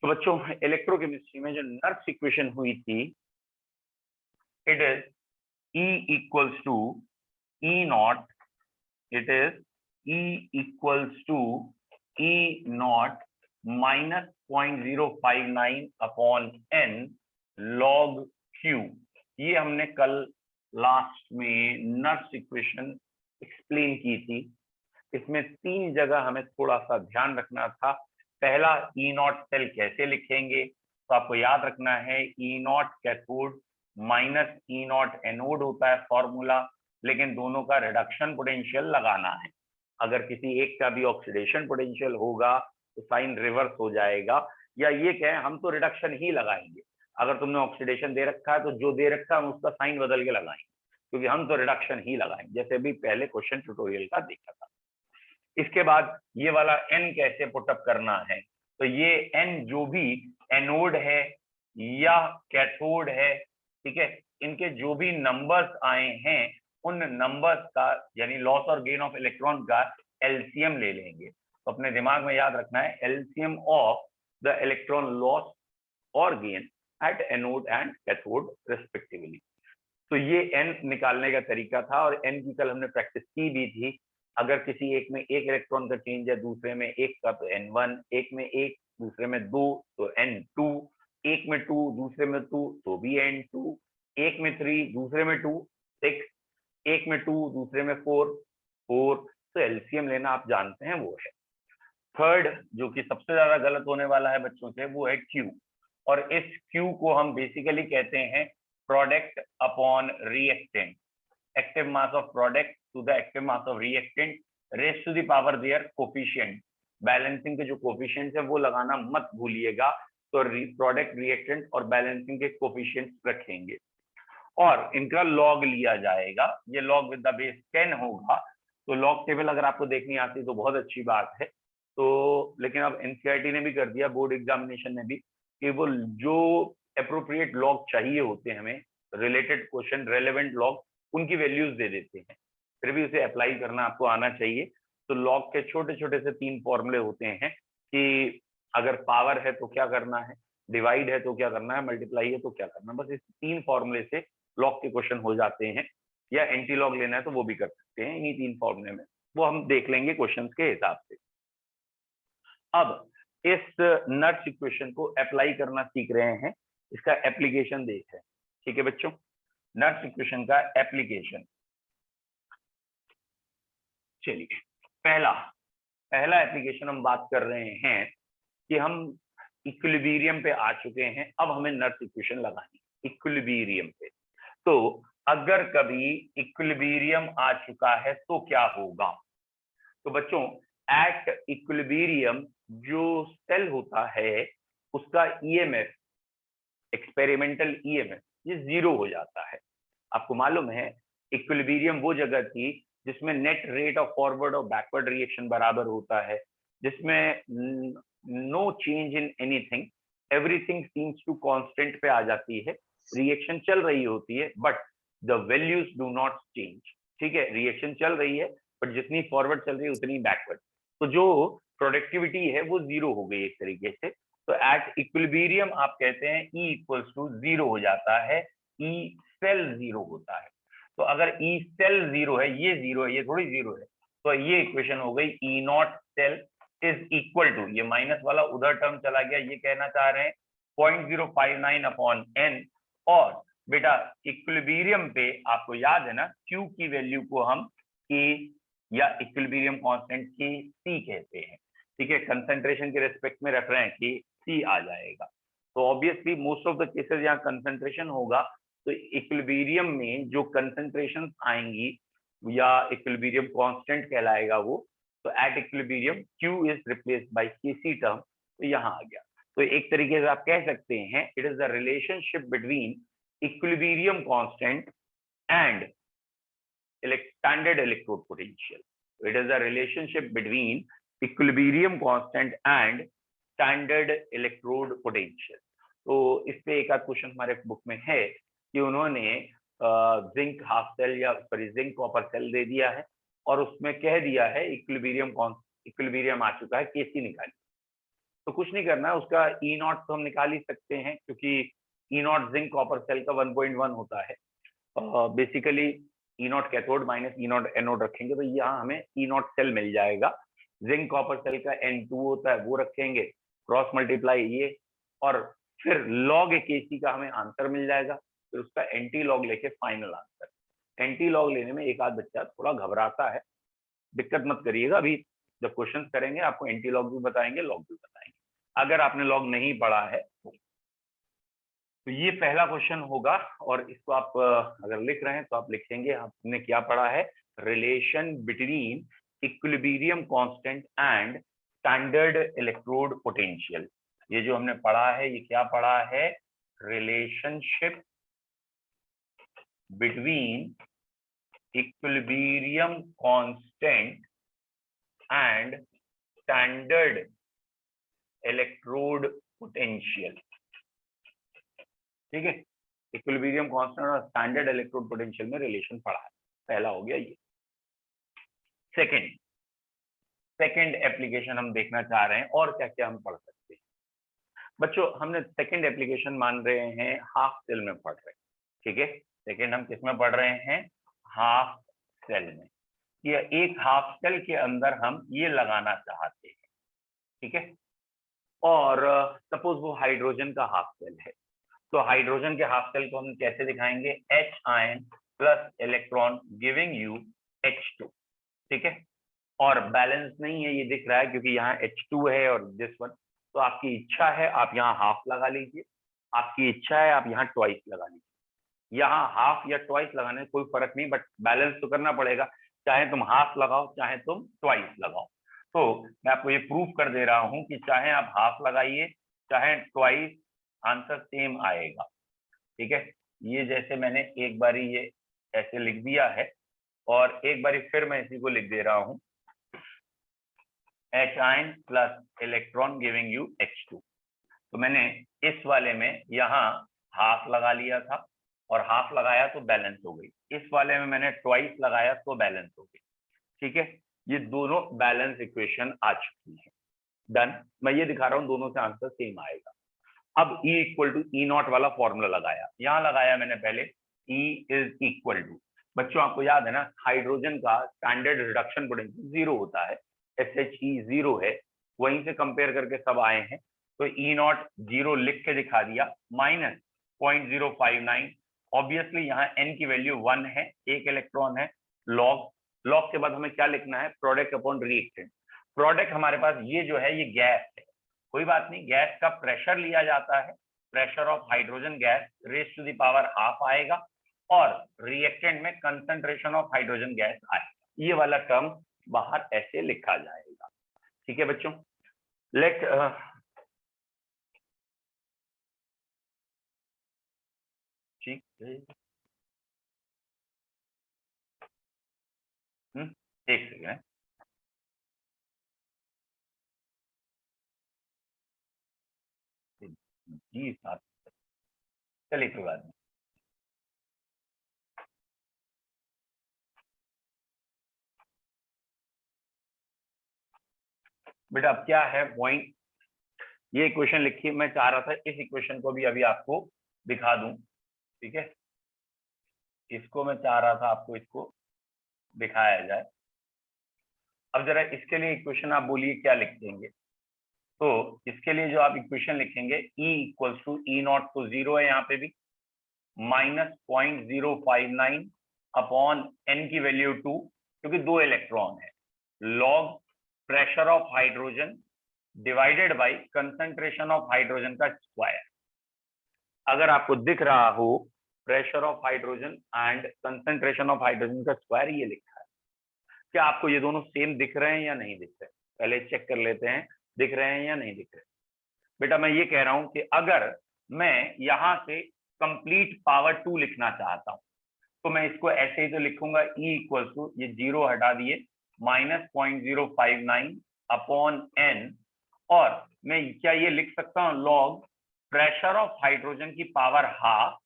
तो बच्चों इलेक्ट्रोकेमिस्ट्री में जो नर्स इक्वेशन हुई थी, it is E equals to E naught, it is E equals to E naught minus 0.059 upon N log Q। ये हमने कल लास्ट में नर्स इक्वेशन एक्सप्लेन की थी। इसमें 3 जगह हमें थोड़ा सा ध्यान रखना था। पहला, E नॉट सेल कैसे लिखेंगे, तो आपको याद रखना है E naught cathode minus E not anode होता है फॉर्मूला, लेकिन दोनों का रिडक्शन पोटेंशियल लगाना है। अगर किसी एक का भी ऑक्सीडेशन पोटेंशियल होगा तो साइन रिवर्स हो जाएगा, या ये कहें हम तो रिडक्शन ही लगाएंगे। अगर तुमने ऑक्सीडेशन दे रखा है तो जो दे रखा है हम उसका साइन बदल के लगाएंगे, क्योंकि हम तो रिडक्शन ही लगाएंगे, जैसे अभी पहले क्वेश्चन ट्यूटोरियल का देखा था। इसके बाद ये वाला N कैसे पुटअप करना है, तो ये N जो भी एनोड है या कैथोड है, ठीक है, इनके जो भी नंबर्स आए हैं उन नंबर्स का यानी लॉस और गेन ऑफ इलेक्ट्रॉन का एलसीएम ले लेंगे। तो अपने दिमाग में याद रखना है LCM of the electron loss और gain at anode and cathode respectively. तो ये N निकालने का तरीका था, और N की कल हमने प्रैक्टिस की भी थी। अगर किसी एक में 1 इलेक्ट्रॉन का चेंज है, दूसरे में 1 का तो N1, एक में 1 दूसरे में 2 तो N2, एक में 2 दूसरे में 2 तो भी N2, एक में 3 दूसरे में 2 6, एक में 2 दूसरे में 4 4। तो एलसीएम लेना आप जानते हैं वो है। थर्ड, जो कि सबसे ज्यादा गलत होने वाला है बच्चों से, वो है Q, और इस Q को हम बेसिकली कहते हैं product upon reactant, active mass of product to the active mass of reactant raise to the power their coefficient. Balancing के जो कोफिशिएंट्स है वो लगाना मत भूलिएगा। तो प्रोडक्ट, रिएक्टेंट और बैलेंसिंग के कोफिशिएंट्स रखेंगे और इनका लॉग लिया जाएगा। ये लॉग विद द बेस 10 होगा। तो लॉग टेबल अगर आपको देखनी आती तो बहुत अच्छी बात है। तो लेकिन अब एनसीईआरटी ने भी कर दिया, बोर्ड एग्जामिनेशन ने भी, कि वो जो अप्रोप्रिएट लॉग चाहिए होते हैं हमें, रिलेटेड क्वेश्चन रेलेवेंट लॉग, उनकी वैल्यूज दे देते हैं। फिर भी उसे अप्लाई करना आपको आना चाहिए। तो लॉग के छोटे छोटे से 3 फॉर्मूले होते हैं कि अगर पावर है तो क्या करना है, डिवाइड है तो क्या करना है, मल्टीप्लाई है तो क्या करना है। बस इस 3 फॉर्मूले से लॉग के क्वेश्चन हो जाते हैं, या एंटी लॉग लेना है तो वो भी कर सकते हैं इन्हीं 3 फॉर्मूले में। वो हम देख लेंगे क्वेश्चन के हिसाब से। अब इस नर्स इक्वेशन को अप्लाई करना सीख रहे हैं, इसका एप्लीकेशन देख रहे हैं। ठीक है बच्चों, नर्स इक्वेशन का एप्लीकेशन। चलिए, पहला एप्लीकेशन हम बात कर रहे हैं कि हम इक्विलिब्रियम पे आ चुके हैं। अब हमें नर्स इक्वेशन लगानी है इक्विलिब्रियम पे। तो अगर कभी इक्विलिब्रियम आ चुका है तो क्या होगा, तो बच्चों एट इक्विलिब्रियम जो सेल होता है उसका ईएमएफ, एक्सपेरिमेंटल ईएमएफ, ये 0 हो जाता है। आपको मालूम है इक्विलिब्रियम वो जगह थी जिसमें नेट रेट ऑफ फॉरवर्ड और बैकवर्ड रिएक्शन बराबर होता है, जिसमें no change in anything, everything seems to constant पे आ जाती है। रिएक्शन चल रही होती है but the values do not change. ठीक है, रिएक्शन चल रही है बट जितनी फॉरवर्ड चल रही है उतनी बैकवर्ड। तो जो प्रोडक्टिविटी है वो 0 हो गई एक तरीके से। तो एट इक्विलिब्रियम आप कहते हैं E इक्वल्स टू 0 हो जाता है, E सेल 0 होता है। तो अगर E सेल 0 है, ये 0 है, ये थोड़ी 0 है, तो ये इक्वेशन हो गई E not cell is equal to, ये माइनस वाला उधर टर्म चला गया, ये कहना चाह रहे हैं 0.059 अपॉन N। और बेटा इक्विलिब्रियम पे आपको याद है ना, Q की वैल्यू को हम K या इक्विलिब्रियम कांस्टेंट के C कहते हैं। ठीक है, कंसंट्रेशन के रेस्पेक्ट में रख रहे हैं कि C आ जाएगा। तो obviously most of the cases यहाँ कंसंट्रेशन होगा, तो इक्विलिब्रियम में जो कंसंट्रेशन आएंगी या इक्विलिब्रियम कांस्टेंट कहलाएगा वो। तो at equilibrium Q is replaced by Kc term, तो यहाँ आ गया। तो एक तरीके से आप कह सकते हैं it is the relationship between equilibrium constant and standard electrode potential. It is a relationship between equilibrium constant and standard electrode potential. तो इस पे एक आध क्वेश्चन हमारे बुक में है कि उन्होंने जिंक हाफ सेल या जिंक कॉपर सेल दे दिया है और उसमें कह दिया है इक्विलिब्रियम आ चुका है, केसी निकालिए। तो कुछ नहीं करना है, उसका ई नॉट तो हम निकाल ही सकते हैं, क्योंकि ई नॉट जिंक कॉपर सेल का 1.1 होता है। Basically E naught cathode minus E not anode रखेंगे तो यहाँ हमें ई नॉट सेल मिल जाएगा। जिंक कॉपर सेल का N2 होता है वो रखेंगे, क्रॉस मल्टीप्लाई ये, और फिर लॉग Kc का हमें आंसर मिल जाएगा, फिर उसका एंटी लॉग लेके फाइनल आंसर। एंटी लॉग लेने में एक आध बच्चा थोड़ा घबराता है, दिक्कत मत करिएगा, अभी जब क्वेश्चन करेंगे आपको एंटी लॉग भी बताएंगे, लॉग भी बताएंगे, अगर आपने लॉग नहीं पढ़ा है तो ये पहला क्वेश्चन होगा। और इसको आप अगर लिख रहे हैं तो आप लिखेंगे आपने क्या पढ़ा है, relation between equilibrium constant and standard electrode potential. ये जो हमने पढ़ा है ये क्या पढ़ा है, relationship between equilibrium constant and standard electrode potential. ठीक है, इक्विलिब्रियम कांस्टेंट और स्टैंडर्ड इलेक्ट्रोड पोटेंशियल में रिलेशन पढ़ा है, पहला हो गया ये। सेकंड एप्लीकेशन हम देखना चाह रहे हैं, और क्या क्या हम पढ़ सकते हैं बच्चों। हमने सेकंड एप्लीकेशन मान रहे हैं हाफ सेल में पढ़ रहे हैं, ठीक है। सेकंड हम किस में पढ़ रहे हैं, हाफ सेल में। ये एक हाफ सेल के अंदर हम ये लगाना चाहते हैं, ठीक है। और सपोज वो हाइड्रोजन का हाफ सेल है, तो हाइड्रोजन के हाफ सेल को हम कैसे दिखाएंगे, H ion plus electron giving you H2, ठीक है। और बैलेंस नहीं है ये दिख रहा है क्योंकि यहाँ H2 है और दिस वन, तो आपकी इच्छा है आप यहाँ हाफ लगा लीजिए, आपकी इच्छा है आप यहाँ ट्वाइस लगा लीजिए। यहाँ हाफ या ट्वाइस लगाने कोई फर्क नहीं, बट बैलेंस तो करना पड़ेगा, चाहे तुम हाफ लगाओ चाहे तुम ट्वाइस लगाओ। तो मैं आपको ये प्रूफ कर दे रहा हूँ कि चाहे आप हाफ लगाइए चाहे ट्वाइस, आंसर सेम आएगा, ठीक है। ये जैसे मैंने एक बारी ये ऐसे लिख दिया है, और एक बारी फिर मैं इसी को लिख दे रहा हूँ, H ion plus electron giving you H2। तो मैंने इस वाले में यहाँ हाफ लगा लिया था और हाफ लगाया तो बैलेंस हो गई, इस वाले में मैंने ट्वाइस लगाया तो बैलेंस हो गई, ठीक है। ये दोनों बैलेंस इक्वेशन आ चुकी है, डन। मैं ये दिखा रहा हूँ दोनों से आंसर सेम आएगा। अब E equal to E not वाला फॉर्मूला लगाया, यहाँ लगाया मैंने पहले E इज इक्वल टू, बच्चों आपको याद है ना हाइड्रोजन का स्टैंडर्ड रिडक्शन पोटेंशियल 0 होता है, SHE 0 है, वहीं से कंपेयर करके सब आए हैं, तो E नॉट 0 लिख के दिखा दिया, माइनस 0.059। ऑब्वियसली यहाँ N की वैल्यू 1 है, एक इलेक्ट्रॉन है, लॉग के बाद हमें क्या लिखना है, प्रोडक्ट अपॉन रिएक्टेंट। प्रोडक्ट हमारे पास ये जो है ये गैस है, कोई बात नहीं, गैस का प्रेशर लिया जाता है, pressure of hydrogen gas raise to the power half आएगा, और रिएक्टेंट में कंसंट्रेशन ऑफ हाइड्रोजन गैस आएगा, ये वाला टर्म बाहर ऐसे लिखा जाएगा, ठीक है बच्चों। लेट ठीक है, एक सेकेंड, जी साहब, चलिए कोई बात नहीं। बेटा अब क्या है पॉइंट, ये इक्वेशन लिखिए, मैं चाह रहा था इस इक्वेशन को भी अभी आपको दिखा दूं, ठीक है। इसको मैं चाह रहा था आपको इसको दिखाया जाए। अब जरा इसके लिए इक्वेशन आप बोलिए क्या लिख देंगे, तो इसके लिए जो आप इक्वेशन लिखेंगे E equals to E not तो 0 है यहाँ पे भी, माइनस 0.059 अपॉन N की वैल्यू 2, क्योंकि 2 इलेक्ट्रॉन है, log pressure of hydrogen divided by concentration of hydrogen का स्क्वायर। अगर आपको दिख रहा हो pressure of hydrogen and concentration of hydrogen का स्क्वायर ये लिखा है, क्या आपको ये दोनों सेम दिख रहे हैं या नहीं दिख रहे, पहले चेक कर लेते हैं दिख रहे हैं या नहीं दिख रहे। बेटा मैं ये कह रहा हूं कि अगर मैं यहां से कंप्लीट पावर 2 लिखना चाहता हूं तो मैं इसको ऐसे ही तो लिखूंगा, E इक्वल टू ये 0 हटा दिए, माइनस 0.059 अपॉन N, और मैं क्या ये लिख सकता हूं, लॉग प्रेशर ऑफ हाइड्रोजन की power half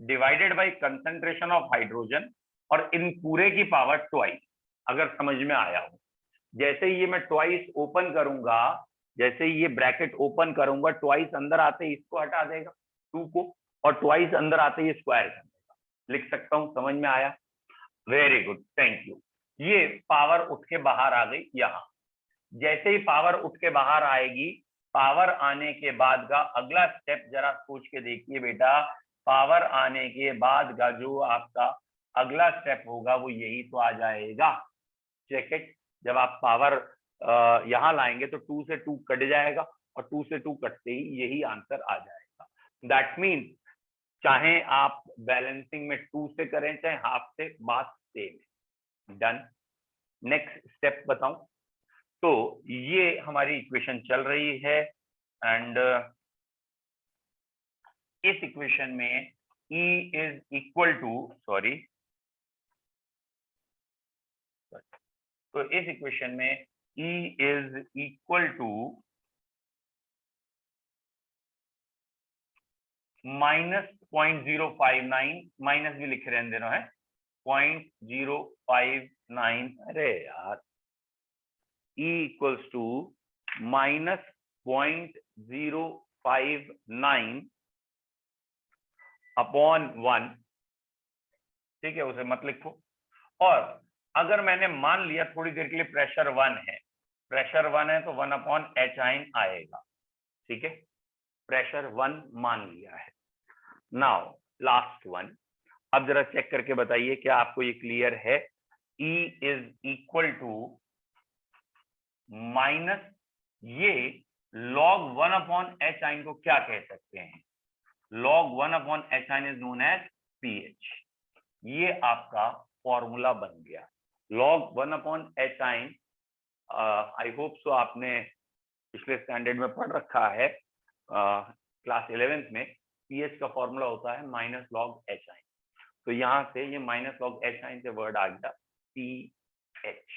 divided by concentration of hydrogen, और इन पूरे की पावर ट्वाइस। अगर समझ में आया हो, जैसे ही ये मैं ट्वाइस ओपन करूंगा जैसे ही ये ब्रैकेट ओपन करूंगा, ट्वाइस अंदर आते ही इसको हटा देगा 2 को, और ट्वाइस अंदर आते ही स्क्वायर कर देगा। लिख सकता हूं, समझ में आया? Very good, thank you. ये पावर उठ के बाहर आ गई यहाँ। जैसे ही पावर उठ के बाहर आएगी, पावर आने के बाद का अगला स्टेप जरा सोच के देखिए बेटा, पावर आने के बाद का जो आपका अगला स्टेप होगा वो यही तो आ जाएगा। चेक इट, जब आप पावर यहां लाएंगे तो 2 से 2 कट जाएगा, और 2 से 2 कटते ही यही आंसर आ जाएगा। दैट मीन्स चाहे आप बैलेंसिंग में 2 से करें चाहे हाफ से, बात सेम। डन। नेक्स्ट स्टेप बताऊं? तो ये हमारी इक्वेशन चल रही है, एंड इस इक्वेशन में E is equal to, sorry, तो इस इक्वेशन में E is equal to -0.059, minus भी लिखे रहने देना है, 0.059, अरे यार, E इक्वल्स टू -0.059 अपॉन 1, ठीक है, उसे मत लिखो। और अगर मैंने मान लिया थोड़ी देर के लिए प्रेशर 1 है, प्रेशर 1 है तो 1 अपॉन एच आइन आएगा, ठीक है, प्रेशर 1 मान लिया है। नाउ लास्ट वन, अब जरा चेक करके बताइए क्या आपको ये क्लियर है? E is equal to minus, ये log 1 अपॉन एच आइन को क्या कह सकते हैं? log 1 upon H ion is known as pH। ये आपका फॉर्मूला बन गया, log 1 अपॉन एच आइन। आई होप सो आपने पिछले स्टैंडर्ड में पढ़ रखा है, क्लास 11th में pH का फॉर्मूला होता है माइनस लॉग एच आइन। तो यहां से ये माइनस लॉग एच आइन से वर्ड आ गया pH,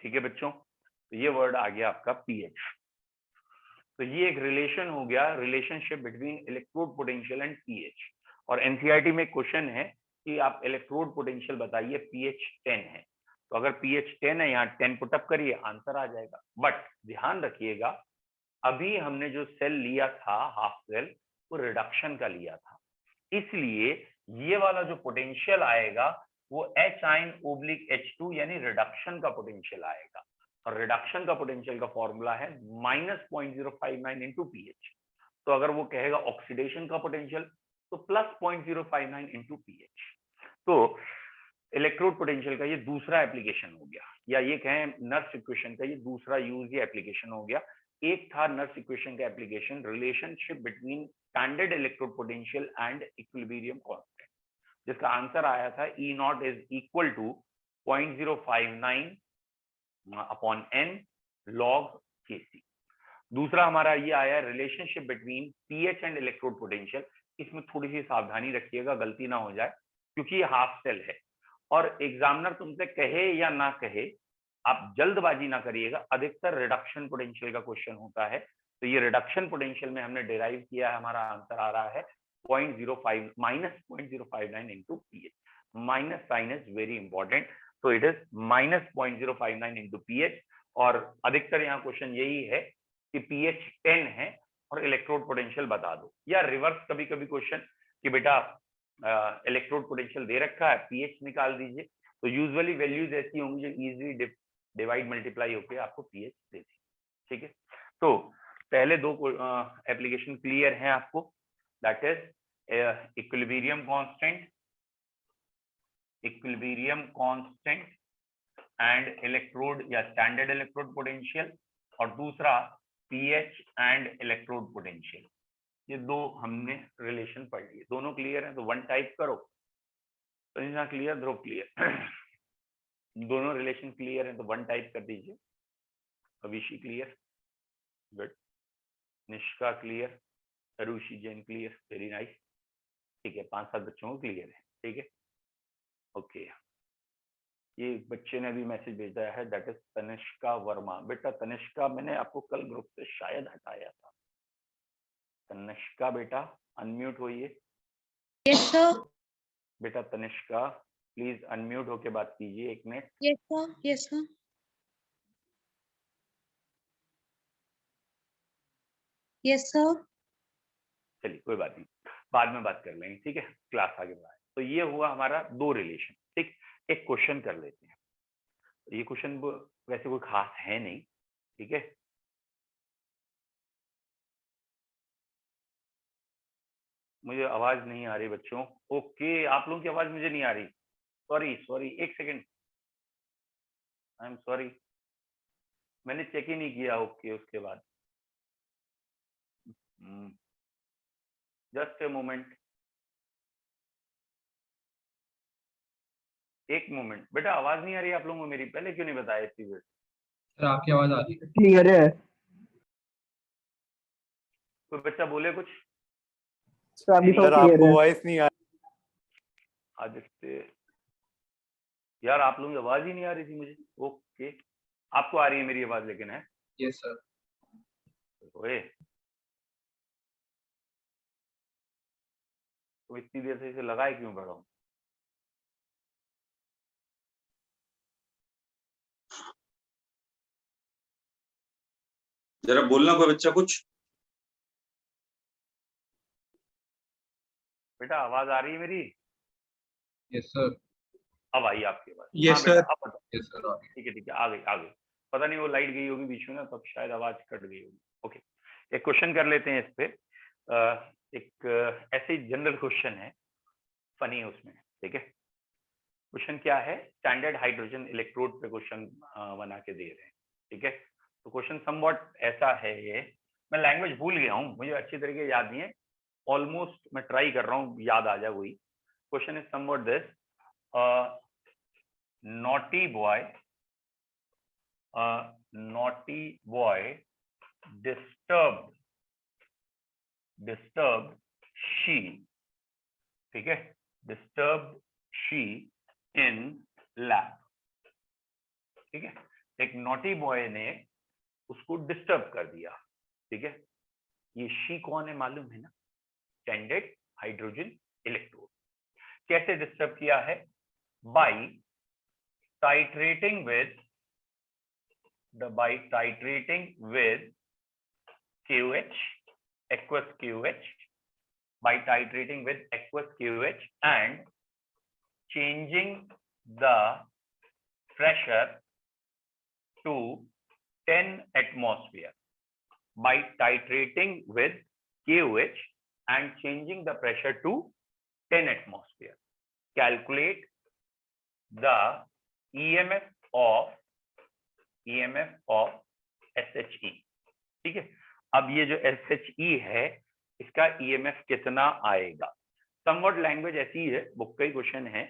ठीक है बच्चों, तो ये वर्ड आ गया आपका pH। तो ये एक रिलेशन हो गया, relationship between electrode potential and pH। और एनसीईआरटी में क्वेश्चन है कि आप इलेक्ट्रोड पोटेंशियल बताइए, pH 10 है, तो अगर pH 10 है, यहाँ 10 पुटअप करिए, आंसर आ जाएगा। बट ध्यान रखिएगा, अभी हमने जो सेल लिया था हाफ सेल, वो रिडक्शन का लिया था, इसलिए ये वाला जो पोटेंशियल आएगा वो एच आइन ओब्लिक H2 यानी रिडक्शन का पोटेंशियल आएगा। और रिडक्शन का पोटेंशियल का फॉर्मूला है -0.059 इंटू pH। तो अगर वो कहेगा ऑक्सीडेशन का पोटेंशियल तो +0.059 इंटू pH। तो इलेक्ट्रोड पोटेंशियल का ये दूसरा एप्लीकेशन हो गया, या ये कहें नर्स इक्वेशन का ये दूसरा यूज या एप्लीकेशन हो गया। एक था नर्स इक्वेशन का application, relationship between standard electrode potential and equilibrium constant, जिसका आंसर आया था E not is equal to 0.059 upon n log Kc। दूसरा हमारा ये आया relationship between pH and electrode potential. इसमें थोड़ी सी सावधानी रखिएगा, गलती ना हो जाए, क्योंकि ये हाफ सेल है और एग्जामिनर तुमसे कहे या ना कहे, आप जल्दबाजी ना करिएगा। अधिकतर रिडक्शन पोटेंशियल का क्वेश्चन होता है, तो ये रिडक्शन पोटेंशियल में हमने डिराइव किया है, हमारा आंसर आ रहा है -0.059 into pH। Minus sign is very important, तो इट इज -0.059 इंटू pH। और अधिकतर यहाँ क्वेश्चन यही है कि pH 10 है और इलेक्ट्रोड पोटेंशियल बता दो, या रिवर्स कभी कभी क्वेश्चन कि बेटा इलेक्ट्रोड पोटेंशियल दे रखा है, pH निकाल दीजिए। तो यूजुअली वैल्यूज ऐसी होंगी जो इजीली डिवाइड मल्टीप्लाई होकर आपको pH देती, ठीक है। तो पहले दो एप्लीकेशन क्लियर हैं आपको, that is equilibrium constant and electrode या स्टैंडर्ड इलेक्ट्रोड पोटेंशियल, और दूसरा pH एंड इलेक्ट्रोड पोटेंशियल। ये दो हमने रिलेशन पढ़ लिए, दोनों क्लियर हैं तो 1 टाइप करो। तो क्लियर, ध्रुव क्लियर, दोनों रिलेशन क्लियर हैं तो 1 टाइप कर दीजिए। Avishi clear, good, Nishka clear, Arushi Jain clear, very nice, ठीक है, 5-7 बच्चों को क्लियर है, ठीक है, ओके। ये बच्चे ने भी मैसेज भेजा है, दैट इज तनिष्का वर्मा। बेटा तनिष्का मैंने आपको कल ग्रुप से शायद हटाया था। तनिष्का बेटा अनम्यूट होइए। Yes sir. बेटा तनिष्का प्लीज अनम्यूट होके बात कीजिए 1 minute. Yes sir, yes sir. Yes, sir. चलिए कोई बात नहीं, बाद में बात कर लेंगे, ठीक है, क्लास आगे बढ़ाए। तो ये हुआ हमारा दो रिलेशन, ठीक। एक क्वेश्चन कर लेते हैं, ये क्वेश्चन वैसे कोई खास है नहीं, ठीक है। मुझे आवाज नहीं आ रही बच्चों, ओके, आप लोगों की आवाज मुझे नहीं आ रही, सॉरी सॉरी, एक सेकेंड, आई एम सॉरी, मैंने चेक ही नहीं किया, ओके, उसके बाद जस्ट ए मोमेंट, एक मोमेंट बेटा, आवाज नहीं आ रही आप लोगों को मेरी, पहले क्यों नहीं बताया इतनी देर? सर आपकी आवाज आ रही है। क्लियर है कोई बच्चा बोले कुछ? सर, अभी तो सर क्लियर आपको है। वॉइस नहीं आ आदित्य, यार आप लोगों की आवाज ही नहीं आ रही थी मुझे, ओके, आपको आ रही है मेरी आवाज लेकिन, है? Yes sir. ओए, तो इतनी देर से इसे लगाए क्यों पड़ा हूँ? जरा बोलना कोई बच्चा कुछ। बेटा आवाज आ रही है मेरी? Yes sir. अब आई आपकी आवाज? Yes, हाँ बेटा, sir. अब बताओ। Yes sir. ठीक है ठीक है, आ गई आ गई, पता नहीं वो लाइट गई होगी बीच में ना, तब शायद आवाज कट गई होगी। ओके, एक क्वेश्चन कर लेते हैं इस पे, एक ऐसे ही जनरल क्वेश्चन है, फनी है उसमें, ठीक है। क्वेश्चन क्या है, स्टैंडर्ड हाइड्रोजन इलेक्ट्रोड पे क्वेश्चन बना के दे रहे हैं, ठीक है। तो क्वेश्चन समवॉट ऐसा है, ये मैं लैंग्वेज भूल गया हूँ, मुझे अच्छी तरीके याद नहीं है, ऑलमोस्ट मैं ट्राई कर रहा हूँ याद आ जाए वही। Question is somewhat this, naughty boy disturbed she, ठीक है, disturbed she in lab, ठीक है। एक नॉटी बॉय ने उसको डिस्टर्ब कर दिया, ठीक है। ये शी कौन है मालूम है ना, स्टैंडर्ड हाइड्रोजन इलेक्ट्रोड। कैसे डिस्टर्ब किया है? By titrating with QH, aqueous QH, by titrating with aqueous QH and changing the pressure to 10 atmosphere. By titrating with QH and changing the pressure to 10 atmosphere. Calculate the EMF of SHE, ठीक है। अब ये जो SHE है, इसका EMF कितना आएगा? Somewhat language ऐसी है, बुक का ही क्वेश्चन है,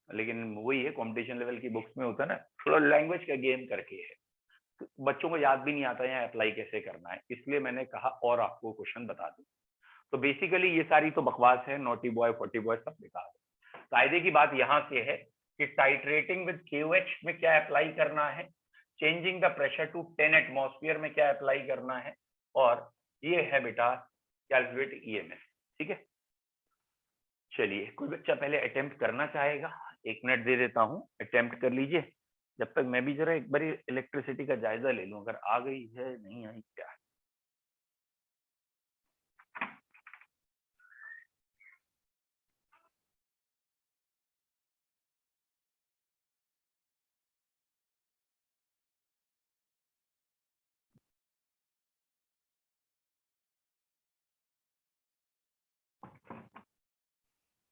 लेकिन वही है, कंपटीशन लेवल की बुक्स में होता है ना, थोड़ा लैंग्वेज का गेम करके है, तो बच्चों को याद भी नहीं आता है अप्लाई कैसे करना है, इसलिए मैंने कहा और आपको क्वेश्चन बता दूं। तो बेसिकली ये सारी तो बकवास है, नॉटी बॉय, फोर्टी बॉय सब बेकार है। कायदे की बात यहाँ से है कि टाइट्रेटिंग विद QH में क्या अप्लाई करना है, changing the pressure to 10 atmosphere में क्या अप्लाई करना है, और ये है बेटा कैलकुलेट EMF, ठीक है। चलिए, कोई बच्चा पहले अटेम्प्ट करना चाहेगा? 1 मिनट दे देता हूँ, अटेम्प्ट कर लीजिए, जब तक मैं भी जरा एक बार इलेक्ट्रिसिटी का जायजा ले लूं, अगर आ गई है नहीं आई क्या है।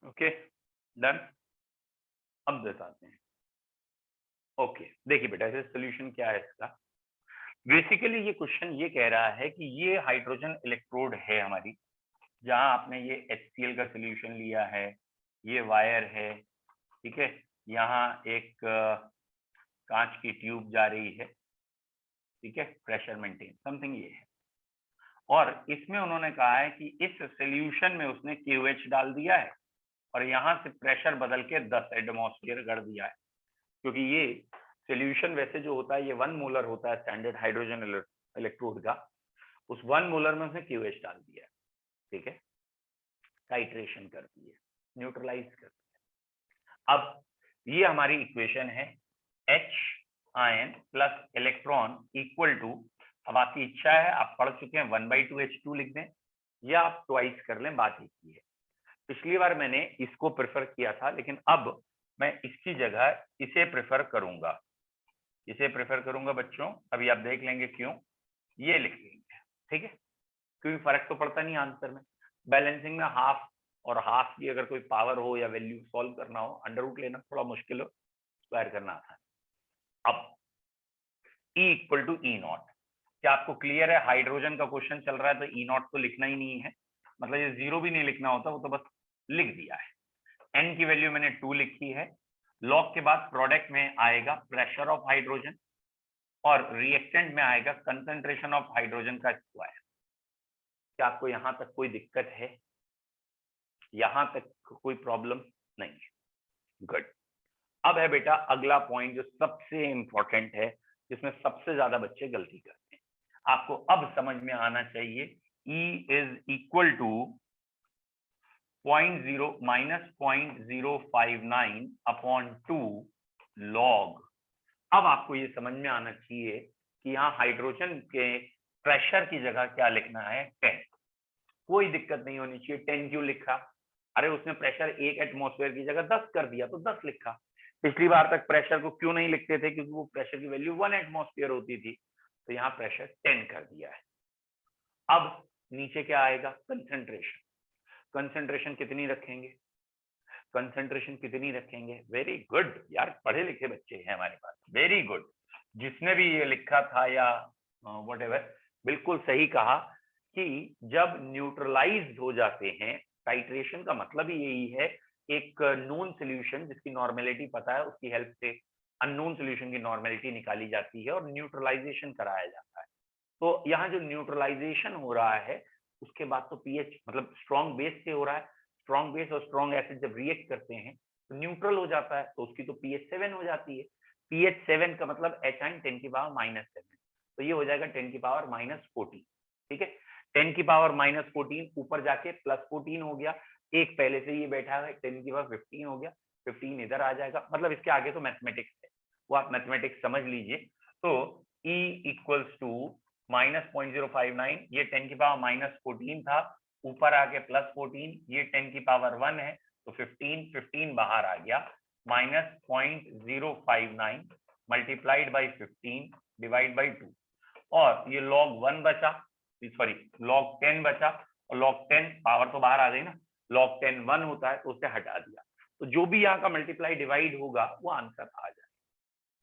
ओके डन, अब बताते हैं। ओके देखिए बेटा, इसका सोल्यूशन क्या है इसका। बेसिकली ये क्वेश्चन ये कह रहा है कि ये हाइड्रोजन इलेक्ट्रोड है हमारी, जहां आपने ये HCl का सोल्यूशन लिया है, ये वायर है, ठीक है, यहाँ एक कांच की ट्यूब जा रही है, ठीक है, प्रेशर मेंटेन समथिंग ये है, और इसमें उन्होंने कहा है कि इस सोल्यूशन में उसने QH डाल दिया है और यहाँ से प्रेशर बदल के 10 एटमॉस्फेयर कर दिया है, क्योंकि ये सोल्यूशन वैसे जो होता है ये 1 मोलर होता है स्टैंडर्ड हाइड्रोजन इलेक्ट्रोड का, उस 1 मोलर में उसने QH डाल दिया है, ठीक है, टाइट्रेशन कर दी है, न्यूट्रलाइज कर दिया। अब ये हमारी इक्वेशन है, H ion plus electron equal to अब आपकी इच्छा है, आप पढ़ चुके हैं 1/2H2 लिख दें या आप ट्वाइस कर लें, बात एक ही है। पिछली बार मैंने इसको प्रेफर किया था, लेकिन अब मैं इसकी जगह इसे प्रेफर करूंगा। इसे प्रेफर करूंगा बच्चों, अभी आप देख लेंगे क्यों। ये लिख लेंगे, ठीक है, क्योंकि फर्क तो पड़ता नहीं आंसर में। बैलेंसिंग में हाफ और हाफ की अगर कोई पावर हो या वैल्यू सॉल्व करना हो, अंडर रूट लेना थोड़ा मुश्किल हो, स्क्वायर करना आसान। अब E equal to E not, क्या आपको क्लियर है? हाइड्रोजन का क्वेश्चन चल रहा है तो ई नॉट तो लिखना ही नहीं है, मतलब ये जीरो भी नहीं लिखना होता, वो तो बस लिख दिया है। एन की वैल्यू मैंने 2 लिखी है। लॉग के बाद प्रोडक्ट में आएगा प्रेशर ऑफ हाइड्रोजन और रिएक्टेंट में आएगा कंसंट्रेशन ऑफ हाइड्रोजन का स्क्वायर। क्या आपको यहां तक कोई दिक्कत है? यहां तक कोई प्रॉब्लम नहीं है? गुड। अब है बेटा अगला पॉइंट जो सबसे इंपॉर्टेंट है, जिसमें सबसे ज्यादा बच्चे गलती करते हैं। आपको अब समझ में आना चाहिए, E is equal to 0.059 upon 2 log. अब आपको ये समझ में आना चाहिए कि यहाँ हाइड्रोजन के प्रेशर की जगह क्या लिखना है, 10। कोई दिक्कत नहीं होनी चाहिए। 10 क्यों लिखा? अरे उसने प्रेशर 1 एटमॉस्फेयर की जगह 10 कर दिया तो 10 लिखा। पिछली बार तक प्रेशर को क्यों नहीं लिखते थे? क्योंकि वो प्रेशर की वैल्यू 1 एटमॉस्फेयर होती थी, तो यहाँ प्रेशर 10 कर दिया है। अब नीचे क्या आएगा? कंसंट्रेशन। कंसंट्रेशन कितनी रखेंगे? कंसंट्रेशन कितनी रखेंगे? वेरी गुड यार, पढ़े लिखे बच्चे हैं हमारे पास, वेरी गुड। जिसने भी ये लिखा था या व्हाटएवर, बिल्कुल सही कहा कि जब न्यूट्रलाइज्ड हो जाते हैं, टाइट्रेशन का मतलब ही यही है, एक नोन सॉल्यूशन जिसकी नॉर्मेलिटी पता है उसकी हेल्प से अननोन सॉल्यूशन की नॉर्मेलिटी निकाली जाती है और न्यूट्रलाइजेशन कराया जाता है। तो यहाँ जो न्यूट्रलाइजेशन हो रहा है उसके बाद तो पीएच मतलब स्ट्रॉन्ग बेस से हो रहा है। स्ट्रॉन्ग बेस और स्ट्रॉन्ग एसिड जब रिएक्ट करते हैं तो न्यूट्रल हो जाता है, तो उसकी तो पीएच 7 हो जाती है। पीएच 7 का मतलब H9 10 की पावर -7, तो ये हो जाएगा 10 की पावर -14। ठीक है, 10 की पावर -14 ऊपर जाके +14 हो गया, एक पहले से ये बैठा है 10 की पावर 15 हो गया, 15 इधर आ जाएगा, मतलब इसके आगे तो मैथमेटिक्स है, वो आप मैथमेटिक्स समझ लीजिए। तो E इक्वल्स टू -0.059, ये 10 की पावर -14 था, ऊपर आके +14, ये 10 की पावर 1 है, तो 15 बाहर आ गया, -0.059 मल्टीप्लाइड बाई 15 डिवाइड बाई 2, और ये log 1 बचा, सॉरी log 10 बचा, और log 10 पावर तो बाहर आ गई ना, log 10 1 होता है तो उससे हटा दिया, तो जो भी यहाँ का मल्टीप्लाई डिवाइड होगा वो आंसर आ जाए।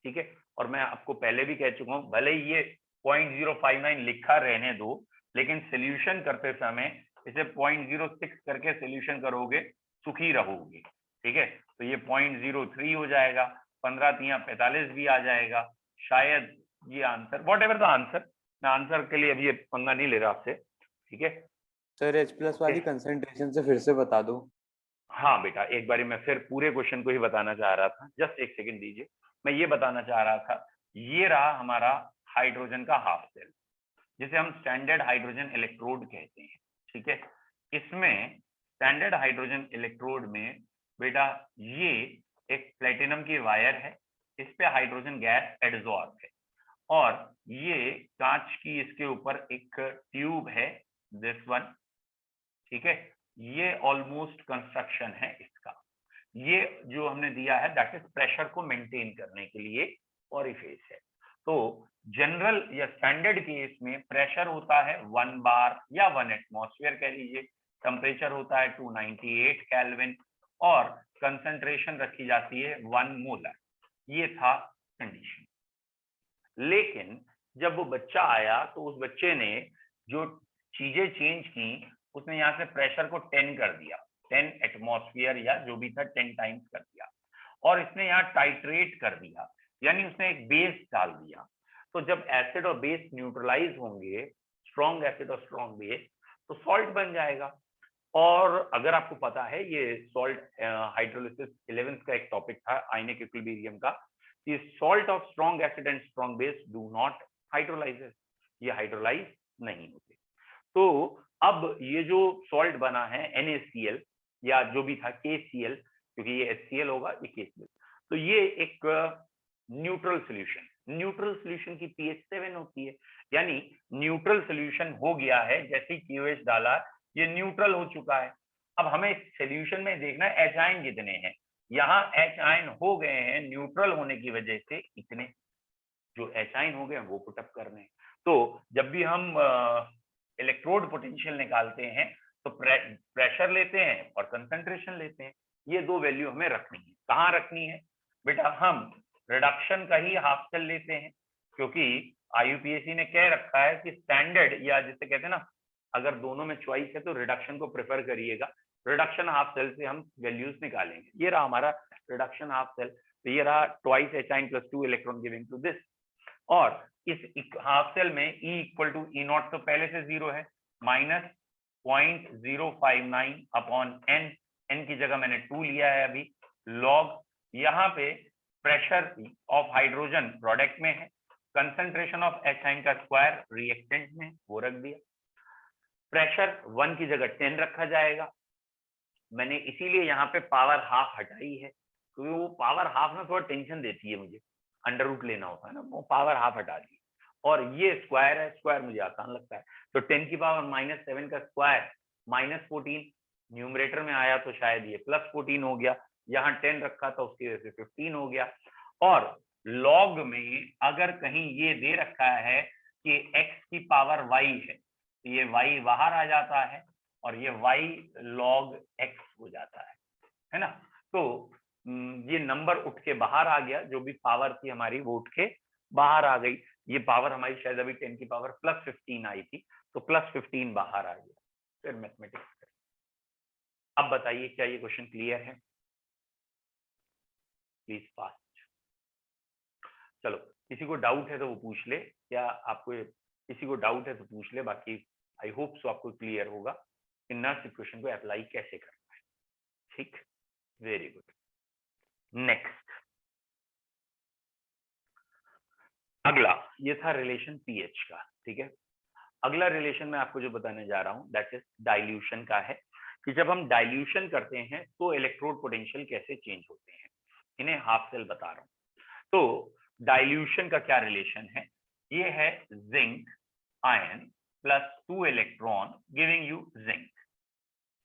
ठीक है, और मैं आपको पहले भी कह चुका हूँ, भले ही ये 0.059 लिखा रहने दो, लेकिन सोल्यूशन करते समय इसे 0.06 करके सोल्यूशन करोगे, सुखी रहोगे। ठीक है, तो ये 0.03 हो जाएगा, 15 3 45 भी आ जाएगा, शायद ये answer, what ever the answer, मैं आंसर के लिए अभी ये पंगा नहीं ले रहा आपसे। ठीक है सर, H+ वाली कंसंट्रेशन से फिर से बता दो। हाँ बेटा, एक बारी मैं फिर पूरे क्वेश्चन को ही बताना चाह रहा था, जस्ट एक सेकंड दीजिए। मैं ये बताना चाह रहा था, ये रहा हमारा हाइड्रोजन का हाफ सेल, जिसे हम स्टैंडर्ड हाइड्रोजन इलेक्ट्रोड कहते हैं। ठीक है, इसमें स्टैंडर्ड हाइड्रोजन इलेक्ट्रोड में बेटा ये एक प्लेटिनम की वायर है, इस पे हाइड्रोजन गैस एडजॉर्ब है, और ये कांच की इसके ऊपर एक ट्यूब है, दिस वन। ठीक है, ये ऑलमोस्ट कंस्ट्रक्शन है इसका, ये जो हमने दिया है दैट इज प्रेशर को मेंटेन करने के लिए ओरिफिस है। तो जनरल या स्टैंडर्ड केस में प्रेशर होता है 1 बार या 1 एटमॉस्फेयर कह लीजिए, टेम्परेचर होता है 298 केल्विन, और कंसंट्रेशन रखी जाती है 1 मोलर। ये था कंडीशन। लेकिन जब वो बच्चा आया तो उस बच्चे ने जो चीजें चेंज की, उसने यहाँ से प्रेशर को 10 कर दिया, 10 एटमॉस्फेयर या जो भी था 10 टाइम्स कर दिया, और इसने यहाँ टाइट्रेट कर दिया, यानी उसने एक बेस डाल दिया। तो जब एसिड और बेस न्यूट्रलाइज होंगे, स्ट्रॉन्ग एसिड और स्ट्रॉन्ग बेस, तो सॉल्ट बन जाएगा। और अगर आपको पता है ये सॉल्ट हाइड्रोलिसिस 11th का एक टॉपिक था आयनिक इक्विलिब्रियम का, कि salt of strong acid and strong base do not hydrolyse, ये हाइड्रोलाइज नहीं होते। तो अब ये जो सॉल्ट बना है NaCl या जो भी था KCl, क्योंकि ये HCl होगा, ये KCl, तो ये एक न्यूट्रल सॉल्यूशन, न्यूट्रल सॉल्यूशन की पीएच 7 होती है, यानी न्यूट्रल सॉल्यूशन हो गया है, जैसे QH डाला ये न्यूट्रल हो चुका है। अब हमें सॉल्यूशन में देखना है H आयन कितने हैं, यहाँ H आयन हो गए हैं न्यूट्रल होने की वजह से इतने, जो H आयन हो गए वो पुट अप करने हैं। तो जब भी हम इलेक्ट्रोड पोटेंशियल निकालते हैं तो प्रेशर लेते हैं और कंसंट्रेशन लेते हैं, ये दो वैल्यू हमें रखनी है। कहाँ रखनी है बेटा, हम रिडक्शन का ही हाफ सेल लेते हैं, क्योंकि IUPAC ने कह रखा है कि स्टैंडर्ड, या जिसे कहते हैं ना, अगर दोनों में चॉइस है तो रिडक्शन को प्रेफर करिएगा। रिडक्शन हाफ सेल से हम वैल्यूज निकालेंगे। ये रहा हमारा रिडक्शन हाफ सेल, तो ये रहा twice H + 2 electron giving to this. और इस हाफ सेल में E = E0 तो पहले से 0 है, -0.059 अपॉन n, n की जगह मैंने 2 लिया है अभी, लॉग यहाँ पे प्रेशर ऑफ हाइड्रोजन प्रोडक्ट में है, कंसंट्रेशन ऑफ H आयन का स्क्वायर रिएक्टेंट में वो रख दिया, प्रेशर 1 की जगह 10 रखा जाएगा। मैंने इसीलिए यहाँ पे पावर हाफ हटाई है, क्योंकि वो पावर हाफ ना थोड़ा टेंशन देती है मुझे, अंडर रूट लेना होता है ना, वो पावर हाफ हटा दी। और ये स्क्वायर है, स्क्वायर मुझे आसान लगता है, तो 10 की पावर -7 का स्क्वायर -14, न्यूमरेटर में आया तो शायद ये +14 हो गया, यहाँ 10 रखा था उसकी वजह से 15 हो गया। और लॉग में अगर कहीं ये दे रखा है कि x की पावर y है, तो ये y बाहर आ जाता है और ये y log x हो जाता है ना। तो ये नंबर उठ के बाहर आ गया, जो भी पावर थी हमारी वो उठ के बाहर आ गई। ये पावर हमारी शायद अभी 10 की पावर +15 आई थी, तो +15 बाहर आ गया। फिर मैथमेटिक्स, अब बताइए क्या ये क्वेश्चन क्लियर है? Please fast. चलो, किसी को डाउट है तो वो पूछ ले, क्या आपको किसी को डाउट है तो पूछ ले, बाकी आई होप सो आपको क्लियर होगा कि नर्स इक्वेशन को अप्लाई कैसे करना है। ठीक, वेरी गुड। नेक्स्ट, अगला ये था रिलेशन पीएच का। ठीक है, अगला रिलेशन मैं आपको जो बताने जा रहा हूं दैट इज डाइल्यूशन का है, कि जब हम डाइल्यूशन करते हैं तो इलेक्ट्रोड पोटेंशियल कैसे चेंज होते हैं, इन्हें हाफ सेल बता रहा हूं। तो डाइल्यूशन का क्या रिलेशन है, ये है zinc ion +2 electron giving you zinc.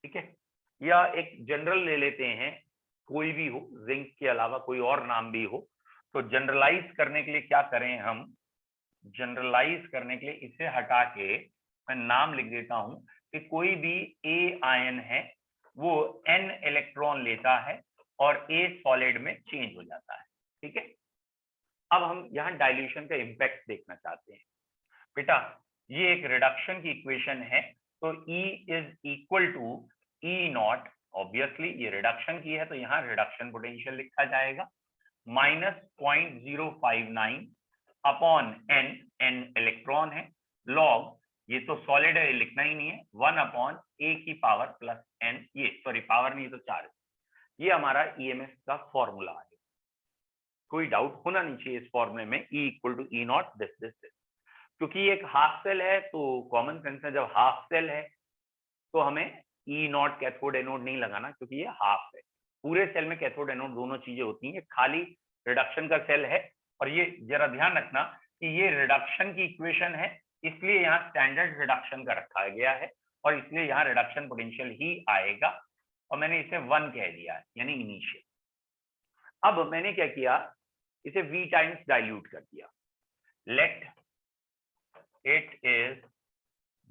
ठीक है, या एक जनरल ले लेते हैं, कोई भी हो, जिंक के अलावा कोई और नाम भी हो, तो जनरलाइज करने के लिए क्या करें हम, जनरलाइज करने के लिए इसे हटा के मैं नाम लिख देता हूं कि कोई भी A आयन है वो N इलेक्ट्रॉन लेता है और A सॉलिड में चेंज हो जाता है। ठीक है, अब हम यहाँ डाइल्यूशन का इंपैक्ट देखना चाहते हैं। बेटा, ये एक रिडक्शन की इक्वेशन है, तो E = E0, ऑब्वियसली ये रिडक्शन की है तो यहाँ रिडक्शन पोटेंशियल लिखा जाएगा, -0.059 अपॉन n, n इलेक्ट्रॉन है, लॉग ये तो सॉलिड है, लिखना ही नहीं है, 1/A की पावर +n, ये सॉरी पावर नहीं तो चार्ज, ये हमारा EMF का फॉर्मूला है। कोई डाउट होना नहीं चाहिए इस फॉर्मूले में, E = E0 दिस, क्योंकि ये एक हाफ सेल है, तो कॉमन सेंस में जब हाफ सेल है तो हमें E0 कैथोड एनोड नहीं लगाना, क्योंकि ये हाफ है। पूरे सेल में कैथोड एनोड दोनों चीजें होती हैं, खाली रिडक्शन का सेल है। और ये जरा ध्यान रखना कि ये रिडक्शन की इक्वेशन है, इसलिए यहाँ स्टैंडर्ड रिडक्शन का रखा गया है और इसलिए यहाँ रिडक्शन पोटेंशियल ही आएगा, और मैंने इसे 1 कह दिया है, यानी इनिशियल। अब मैंने क्या किया, इसे V टाइम्स डाइल्यूट कर दिया, let it is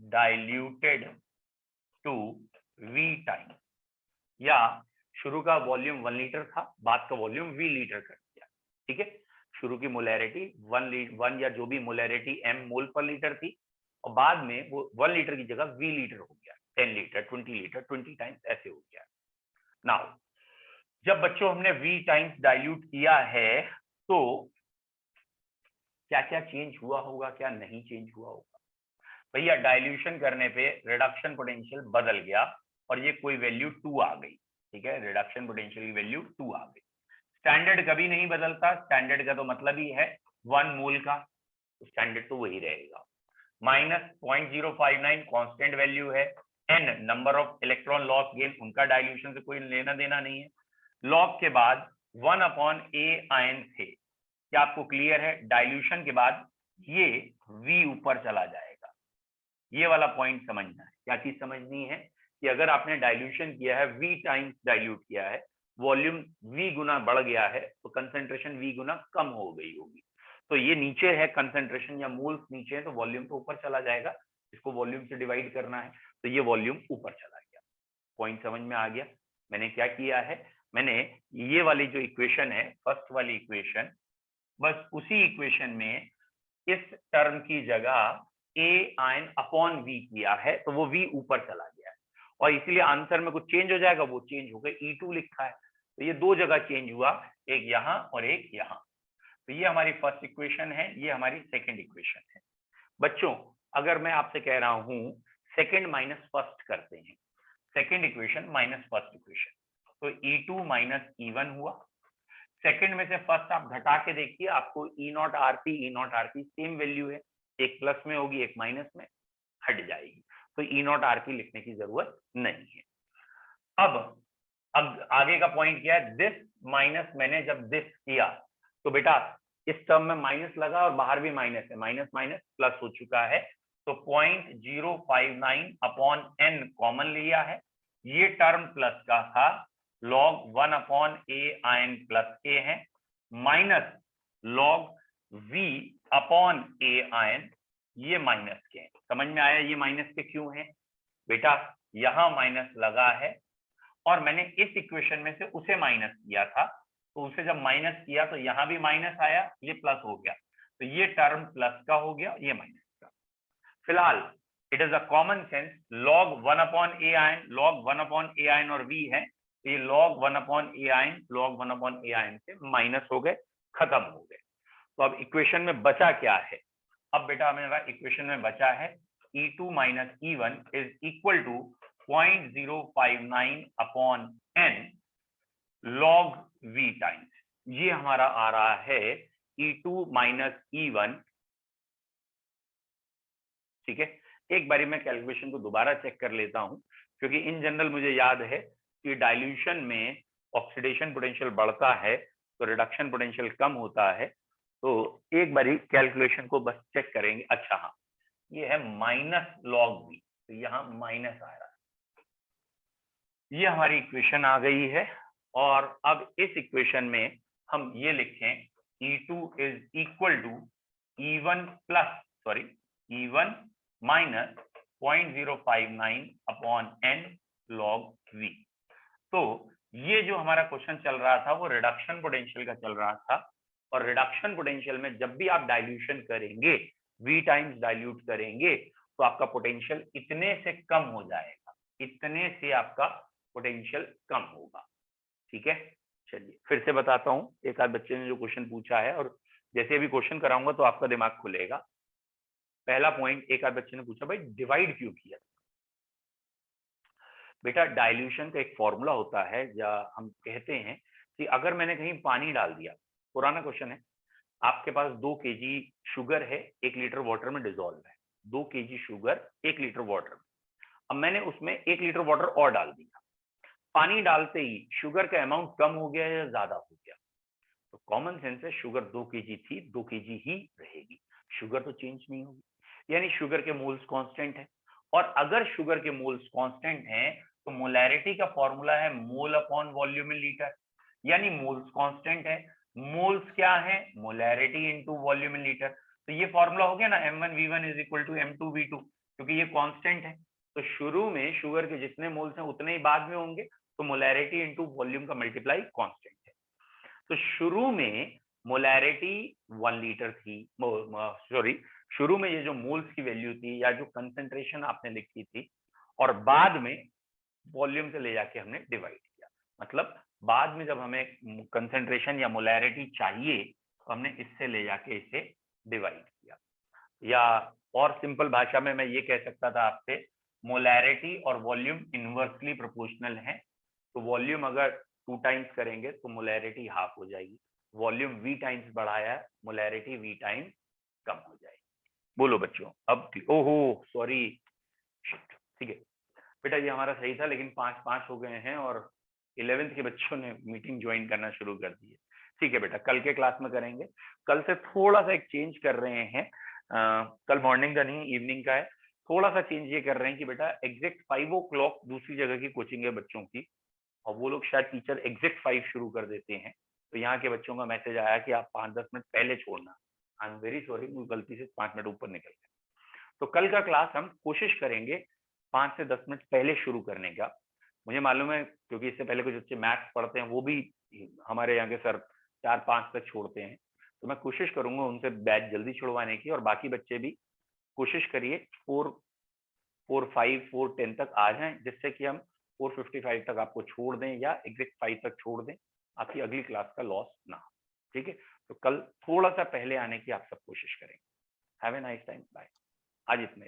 diluted to V time, या शुरू का वॉल्यूम 1 लीटर था, बाद का वॉल्यूम V लीटर कर दिया। ठीक है, शुरू की मोलैरिटी 1 या जो भी मोलैरिटी m मोल पर लीटर थी, और बाद में वो 1 लीटर की जगह V लीटर हो गया, 10 लीटर, 20 लीटर, 20 टाइम्स ऐसे हो गया। नाउ जब बच्चों हमने V टाइम्स डाइल्यूट किया है तो क्या क्या चेंज हुआ होगा, क्या नहीं चेंज हुआ होगा? भैया, डाइल्यूशन करने पे रिडक्शन पोटेंशियल बदल गया और ये कोई वैल्यू 2 आ गई। ठीक है, रिडक्शन पोटेंशियल की वैल्यू 2 आ गई। स्टैंडर्ड कभी नहीं बदलता, स्टैंडर्ड का तो मतलब ही है 1 मोल का, स्टैंडर्ड तो वही रहेगा। -0.059 कांस्टेंट वैल्यू है, n number of electron loss gain, उनका डाइल्यूशन से कोई लेना देना नहीं है। लॉग के बाद 1/A आयन थे, क्या आपको क्लियर है? डाइल्यूशन के बाद ये V ऊपर चला जाएगा, ये वाला पॉइंट समझना है। क्या चीज समझनी है कि अगर आपने डाइल्यूशन किया है, V टाइम्स डाइल्यूट किया है, वॉल्यूम V गुना बढ़ गया है, तो कंसंट्रेशन V गुना कम हो गई होगी। तो ये नीचे है कंसंट्रेशन या मोल्स नीचे है, तो वॉल्यूम तो ऊपर चला जाएगा, इसको वॉल्यूम से डिवाइड करना है, तो ये वॉल्यूम ऊपर चला गया। पॉइंट समझ में आ गया? मैंने क्या किया है, मैंने ये वाली जो इक्वेशन है, फर्स्ट वाली इक्वेशन, बस उसी इक्वेशन में इस टर्म की जगह A आयन अपॉन V किया है, तो वो V ऊपर चला गया है, और इसीलिए आंसर में कुछ चेंज हो जाएगा, वो चेंज हो गया, E2 लिखा है, तो ये दो जगह चेंज हुआ, एक यहाँ और एक यहाँ। तो ये हमारी फर्स्ट इक्वेशन है, ये हमारी सेकंड इक्वेशन है। बच्चों, अगर मैं आपसे कह रहा हूं सेकंड माइनस फर्स्ट करते हैं, second equation minus first equation, तो E2 माइनस E1 हुआ। सेकंड में से फर्स्ट आप घटा के देखिए, आपको E0 RP सेम वैल्यू है, एक प्लस में होगी एक माइनस में, हट जाएगी, तो E0 RP लिखने की जरूरत नहीं है। अब आगे का पॉइंट क्या है, दिस माइनस, मैंने जब दिस किया तो बेटा इस टर्म में माइनस लगा और बाहर भी माइनस है, माइनस माइनस प्लस हो चुका है, तो 0.059 अपॉन n कॉमन लिया है, ये टर्म प्लस का था, log 1 upon a ion plus a है, minus log v upon a ion, ये माइनस के हैं। समझ में आया ये माइनस के क्यों है? बेटा यहां माइनस लगा है और मैंने इस इक्वेशन में से उसे माइनस किया था, तो उसे जब माइनस किया तो यहां भी माइनस आया, ये प्लस हो गया, तो ये टर्म प्लस का हो गया, ये माइनस का। फिलहाल it is a common sense, log 1 upon a ion, log 1 upon a ion और v है, तो ये log 1 upon a ion, log 1 upon a ion से माइनस हो गए, खत्म हो गए। तो अब इक्वेशन में बचा क्या है? अब बेटा मेरा इक्वेशन में बचा है E2 minus E1 is equal to 0.059 upon n log v times, ये हमारा आ रहा है E2 माइनस E1। ठीक है, एक बारी मैं कैलकुलेशन को दोबारा चेक कर लेता हूं, क्योंकि इन जनरल मुझे याद है कि डाइल्यूशन में ऑक्सीडेशन पोटेंशियल बढ़ता है तो रिडक्शन पोटेंशियल कम होता है, तो एक बारी कैलकुलेशन को बस चेक करेंगे। अच्छा हाँ, ये है माइनस log v, तो यहाँ माइनस आ रहा है, ये हमारी इक्वेशन आ गई है। और अब इस इक्वेशन में हम ये लिखें E2 is equal to E1 plus E1 minus 0.059 upon n log v। तो ये जो हमारा क्वेश्चन चल रहा था वो रिडक्शन पोटेंशियल का चल रहा था, और रिडक्शन पोटेंशियल में जब भी आप डाइल्यूशन करेंगे, V टाइम्स डाइल्यूट करेंगे, तो आपका पोटेंशियल इतने से कम हो जाएगा, इतने से आपका पोटेंशियल कम होगा। ठीक है, चलिए फिर से बताता हूं, एक आध बच्चे ने जो क्वेश्चन पूछा है, और जैसे अभी क्वेश्चन कराऊंगा तो आपका दिमाग खुलेगा। पहला पॉइंट, एक आध बच्चे ने पूछा भाई डिवाइड क्यों किया? बेटा डाइल्यूशन का एक फॉर्मूला होता है, या हम कहते हैं कि अगर मैंने कहीं पानी डाल दिया, पुराना क्वेश्चन है, आपके पास 2 kg शुगर है, 1 लीटर वाटर में डिजोल्व है, 2 kg शुगर 1 लीटर वाटर में, अब मैंने उसमें 1 लीटर वाटर और डाल दिया, पानी डालते ही शुगर का अमाउंट कम हो गया या ज्यादा हो गया? तो कॉमन सेंस है, शुगर 2 kg थी, 2 kg ही रहेगी, शुगर तो चेंज नहीं होगी, यानी शुगर के मोल्स कांस्टेंट है। और अगर शुगर के मोल्स कांस्टेंट हैं तो मोलैरिटी का फॉर्मूला है mole upon volume in litre, यानी मोल्स कांस्टेंट है, मोल्स क्या है? Molarity into volume in litre. तो ये फॉर्मूला हो गया ना, m1v1 is equal to m2v2, क्योंकि ये कांस्टेंट है, तो शुरू में शुगर के जितने मोल्स हैं उतने ही बाद में होंगे, तो मोलैरिटी इनटू वॉल्यूम का मल्टीप्लाई कांस्टेंट है। तो शुरू में मोलैरिटी 1 लीटर थी, शुरू में ये जो मोल्स की वैल्यू थी या जो कंसंट्रेशन आपने लिखी थी, और बाद में वॉल्यूम से ले जाके हमने डिवाइड किया, मतलब बाद में जब हमें कंसंट्रेशन या मोलैरिटी चाहिए तो हमने इससे ले जाके इसे डिवाइड किया। या और सिंपल भाषा में मैं ये कह सकता था आपसे, मोलैरिटी और वॉल्यूम इनवर्सली प्रोपोर्शनल है, तो वॉल्यूम अगर 2 टाइम्स करेंगे तो मोलैरिटी हाफ हो जाएगी, वॉल्यूम V टाइम्स बढ़ाया, मोलैरिटी V टाइम्स कम हो जाएगी। बोलो बच्चों, अब ओहो सॉरी, ठीक है बेटा ये हमारा सही था, लेकिन 5-5 हो गए हैं और 11th के बच्चों ने मीटिंग ज्वाइन करना शुरू कर दी है। ठीक है बेटा, कल के क्लास में करेंगे। कल से थोड़ा सा एक चेंज कर रहे हैं, कल मॉर्निंग का नहीं इवनिंग का है। थोड़ा सा चेंज ये कर रहे हैं कि बेटा एग्जैक्ट 5 o'clock दूसरी जगह की कोचिंग है बच्चों की, और वो लोग शायद टीचर एग्जैक्ट 5 शुरू कर देते हैं। तो यहाँ के बच्चों का मैसेज आया कि आप 5-10 मिनट पहले छोड़ना। आई एम वेरी सॉरी, गलती से 5 मिनट ऊपर निकल गया। तो कल का क्लास हम कोशिश करेंगे 5 से 10 मिनट पहले शुरू करने का। मुझे मालूम है क्योंकि इससे पहले कुछ बच्चे मैथ्स पढ़ते हैं, वो भी हमारे यहाँ के सर 4-5 तक छोड़ते हैं, तो मैं कोशिश करूंगा उनसे बैच जल्दी छुड़वाने की, और बाकी बच्चे भी कोशिश करिए 4:05 4:10 तक आ जाएं, जिससे कि हम 4:55 तक आपको छोड़ दें या एग्जैक्ट 5 तक छोड़ दें, आपकी अगली क्लास का लॉस ना हो। ठीक है, तो कल थोड़ा सा पहले आने की आप सब कोशिश करेंगे। Have a nice time, bye. आज इतने।